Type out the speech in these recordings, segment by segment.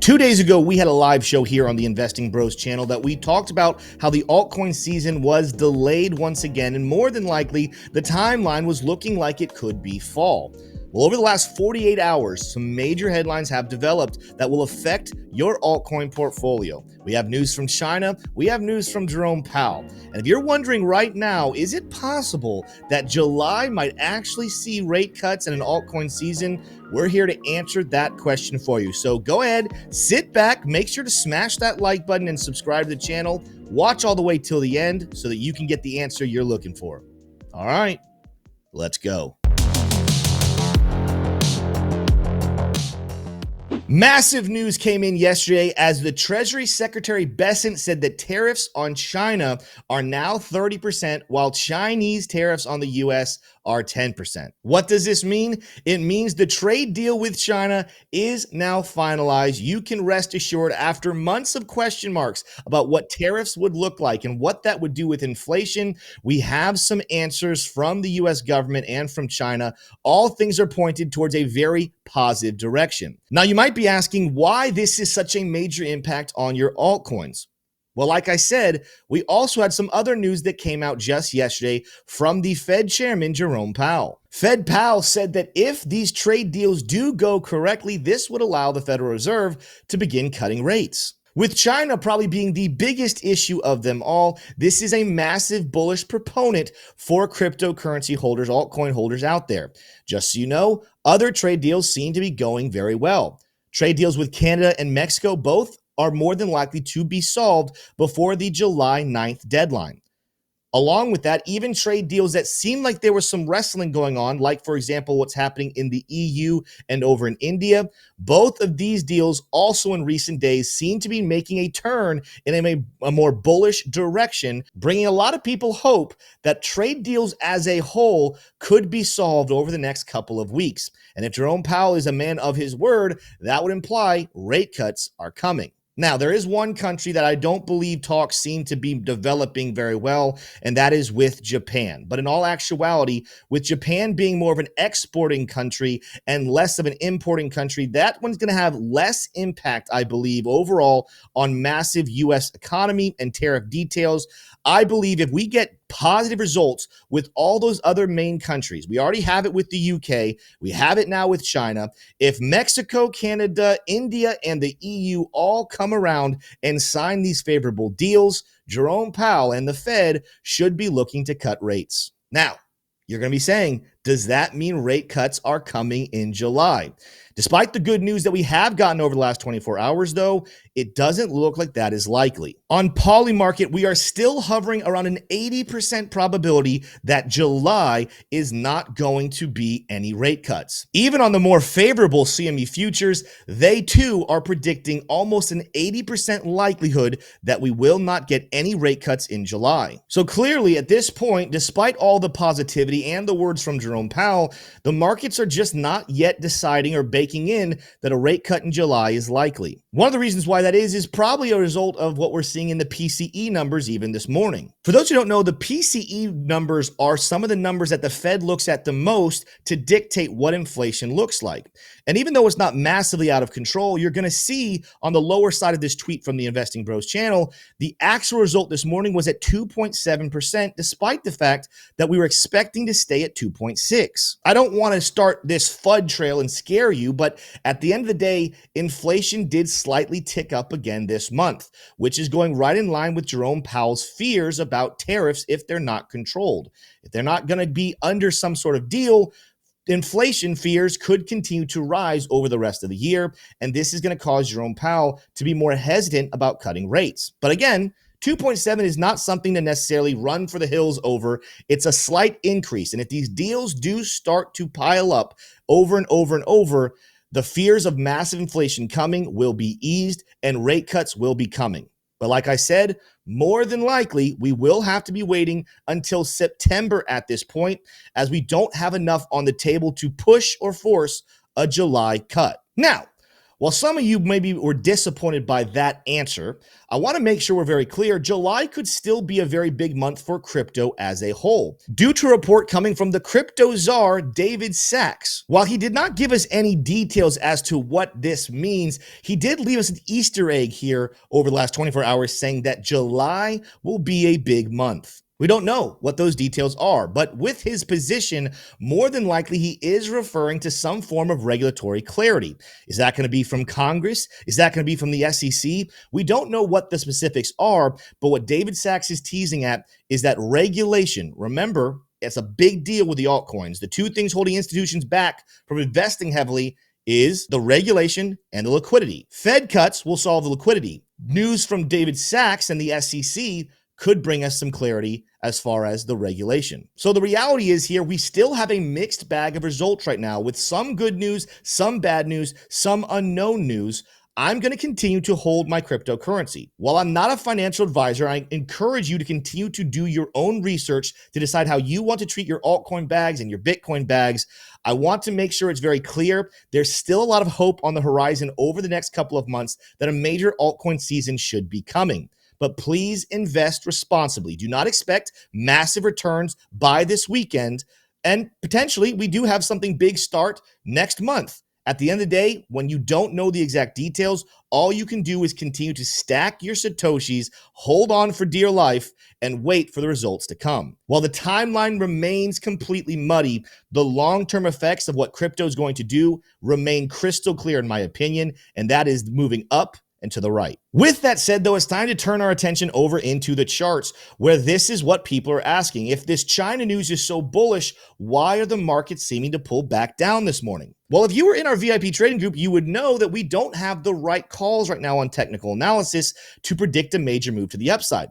2 days ago, we had a live show here on the Investing Bros channel that we talked about how the altcoin season was delayed once again, and more than likely, the timeline was looking like it could be fall. Well, over the last 48 hours, some major headlines have developed that will affect your altcoin portfolio. We have news from China, we have news from Jerome Powell. And if you're wondering right now, is it possible that July might actually see rate cuts in an altcoin season? We're here to answer that question for you. So go ahead, sit back, make sure to smash that like button and subscribe to the channel. Watch all the way till the end so that you can get the answer you're looking for. All right, let's go. Massive news came in yesterday as the Treasury Secretary Bessent said that tariffs on China are now 30%, while Chinese tariffs on the US are 10%. What does this mean? It means the trade deal with China is now finalized. You can rest assured after months of question marks about what tariffs would look like and what that would do with inflation. We have some answers from the US government and from China. All things are pointed towards a very positive direction. Now, you might be asking why this is such a major impact on your altcoins. Well, like I said, we also had some other news that came out just yesterday from the Fed chairman, Jerome Powell. Fed Powell said that if these trade deals do go correctly, this would allow the Federal Reserve to begin cutting rates. With China probably being the biggest issue of them all, this is a massive bullish proponent for cryptocurrency holders, altcoin holders out there. Just so you know, other trade deals seem to be going very well. Trade deals with Canada and Mexico both are more than likely to be solved before the July 9th deadline. Along with that, even trade deals that seem like there was some wrestling going on, like, for example, what's happening in the EU and over in India, both of these deals also in recent days seem to be making a turn in a more bullish direction, bringing a lot of people hope that trade deals as a whole could be solved over the next couple of weeks. And if Jerome Powell is a man of his word, that would imply rate cuts are coming. Now, there is one country that I don't believe talks seem to be developing very well, and that is with Japan. But in all actuality, with Japan being more of an exporting country and less of an importing country, that one's going to have less impact, I believe, overall on massive U.S. economy and tariff details. I believe if we get positive results with all those other main countries, we already have it with the UK, we have it now with China. If Mexico, Canada, India, and the EU all come around and sign these favorable deals, Jerome Powell and the Fed should be looking to cut rates. Now, you're going to be saying, does that mean rate cuts are coming in July? Despite the good news that we have gotten over the last 24 hours, though, it doesn't look like that is likely. On Polymarket, we are still hovering around an 80% probability that July is not going to be any rate cuts. Even on the more favorable CME futures, they too are predicting almost an 80% likelihood that we will not get any rate cuts in July. So clearly, at this point, despite all the positivity and the words from Jerome Powell, the markets are just not yet deciding or baking in that a rate cut in July is likely. One of the reasons why that is probably a result of what we're seeing in the PCE numbers even this morning. For those who don't know, the PCE numbers are some of the numbers that the Fed looks at the most to dictate what inflation looks like. And even though it's not massively out of control, you're going to see on the lower side of this tweet from the Investing Bros channel, the actual result this morning was at 2.7%, despite the fact that we were expecting to stay at 2.6. I don't want to start this FUD trail and scare you, but at the end of the day, inflation did slightly tick up again this month, which is going right in line with Jerome Powell's fears about tariffs if they're not controlled. If they're not going to be under some sort of deal, inflation fears could continue to rise over the rest of the year, and this is going to cause Jerome Powell to be more hesitant about cutting rates. But again, 2.7 is not something to necessarily run for the hills over. It's a slight increase, and if these deals do start to pile up over and over and over, the fears of massive inflation coming will be eased and rate cuts will be coming. But like I said, more than likely, we will have to be waiting until September at this point, as we don't have enough on the table to push or force a July cut. Now, While some of you maybe were disappointed by that answer, I want to make sure we're very clear. July could still be a very big month for crypto as a whole, due to a report coming from the crypto czar, David Sachs. While he did not give us any details as to what this means, he did leave us an Easter egg here over the last 24 hours saying that July will be a big month. We don't know what those details are, but with his position, more than likely he is referring to some form of regulatory clarity. Is that going to be from Congress? Is that going to be from the SEC? We don't know what the specifics are, but what David Sachs is teasing at is that regulation. Remember, it's a big deal with the altcoins. The two things holding institutions back from investing heavily is the regulation and the liquidity. Fed cuts will solve the liquidity. News from David Sachs and the SEC could bring us some clarity as far as the regulation. So the reality is here, we still have a mixed bag of results right now with some good news, some bad news, some unknown news. I'm going to continue to hold my cryptocurrency. While I'm not a financial advisor, I encourage you to continue to do your own research to decide how you want to treat your altcoin bags and your Bitcoin bags. I want to make sure it's very clear. There's still a lot of hope on the horizon over the next couple of months that a major altcoin season should be coming. But please invest responsibly. Do not expect massive returns by this weekend. And potentially, we do have something big start next month. At the end of the day, when you don't know the exact details, all you can do is continue to stack your Satoshis, hold on for dear life, and wait for the results to come. While the timeline remains completely muddy, the long-term effects of what crypto is going to do remain crystal clear in my opinion, and that is moving up and to the right. With that said, though, it's time to turn our attention over into the charts, where this is what people are asking. If this China news is so bullish, why are the markets seeming to pull back down this morning? Well, if you were in our VIP trading group, you would know that we don't have the right calls right now on technical analysis to predict a major move to the upside.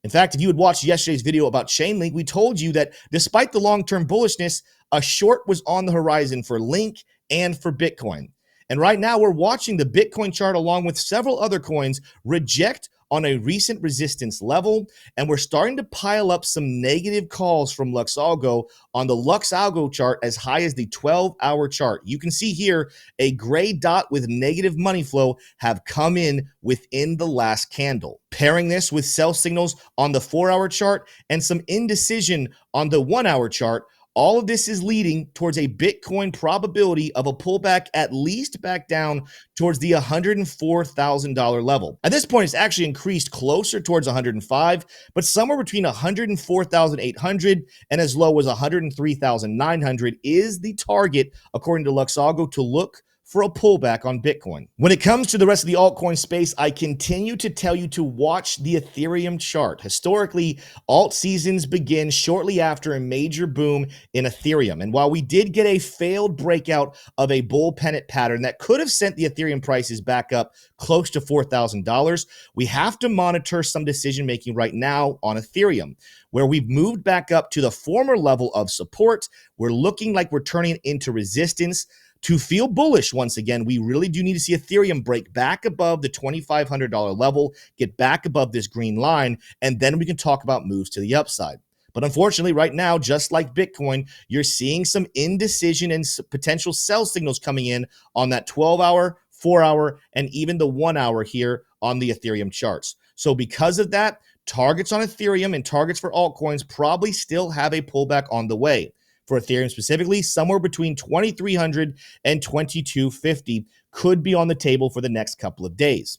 In fact, if you had watched yesterday's video about Chainlink, we told you that despite the long-term bullishness, a short was on the horizon for Link and for Bitcoin. And right now we're watching the Bitcoin chart along with several other coins reject on a recent resistance level. And we're starting to pile up some negative calls from LuxAlgo on the LuxAlgo chart as high as the 12-hour chart. You can see here a gray dot with negative money flow have come in within the last candle. Pairing this with sell signals on the 4-hour chart and some indecision on the 1-hour chart, all of this is leading towards a Bitcoin probability of a pullback at least back down towards the $104,000 level. At this point, it's actually increased closer towards 105, but somewhere between 104,800 and as low as 103,900 is the target, according to LuxAlgo, to look for a pullback on Bitcoin. When it comes to the rest of the altcoin space, I continue to tell you to watch the Ethereum chart. Historically, alt seasons begin shortly after a major boom in Ethereum. And while we did get a failed breakout of a bull pennant pattern that could have sent the Ethereum prices back up close to $4,000, we have to monitor some decision making right now on Ethereum, where we've moved back up to the former level of support. We're looking like we're turning it into resistance. To feel bullish once again, we really do need to see Ethereum break back above the $2,500 level, get back above this green line, and then we can talk about moves to the upside. But unfortunately, right now, just like Bitcoin, you're seeing some indecision and potential sell signals coming in on that 12-hour, 4-hour, and even the 1-hour here on the Ethereum charts. So because of that, targets on Ethereum and targets for altcoins probably still have a pullback on the way. For Ethereum specifically, somewhere between 2,300 and 2,250 could be on the table for the next couple of days.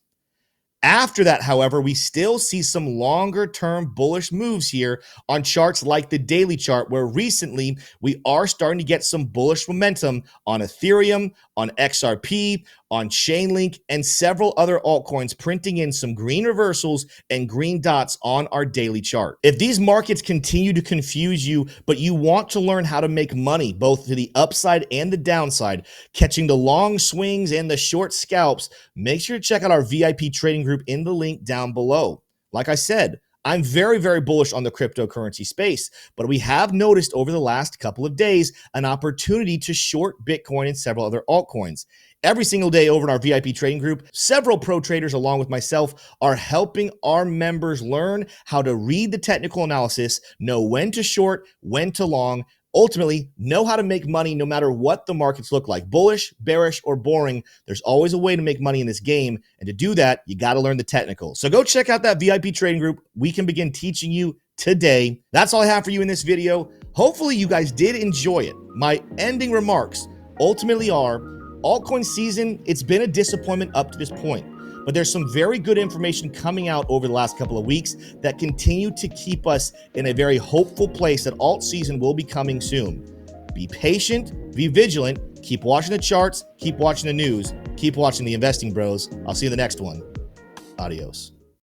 After that, however, we still see some longer-term bullish moves here on charts like the daily chart, where recently we are starting to get some bullish momentum on Ethereum, on XRP, on Chainlink, and several other altcoins, printing in some green reversals and green dots on our daily chart. If these markets continue to confuse you, but you want to learn how to make money both to the upside and the downside, catching the long swings and the short scalps, make sure to check out our VIP trading group in the link down below. Like I said, I'm very, very bullish on the cryptocurrency space, but we have noticed over the last couple of days an opportunity to short Bitcoin and several other altcoins. Every single day over in our VIP trading group, several pro traders along with myself are helping our members learn how to read the technical analysis, know when to short, when to long, Ultimately, know how to make money no matter what the markets look like. Bullish, bearish, or boring, there's always a way to make money in this game. And to do that, you got to learn the technicals. So go check out that VIP trading group. We can begin teaching you today. That's all I have for you in this video. Hopefully you guys did enjoy it. My ending remarks ultimately are altcoin season. It's been a disappointment up to this point, but there's some very good information coming out over the last couple of weeks that continue to keep us in a very hopeful place that alt season will be coming soon. Be patient, be vigilant, keep watching the charts, keep watching the news, keep watching the investing bros. I'll see you in the next one. Adios.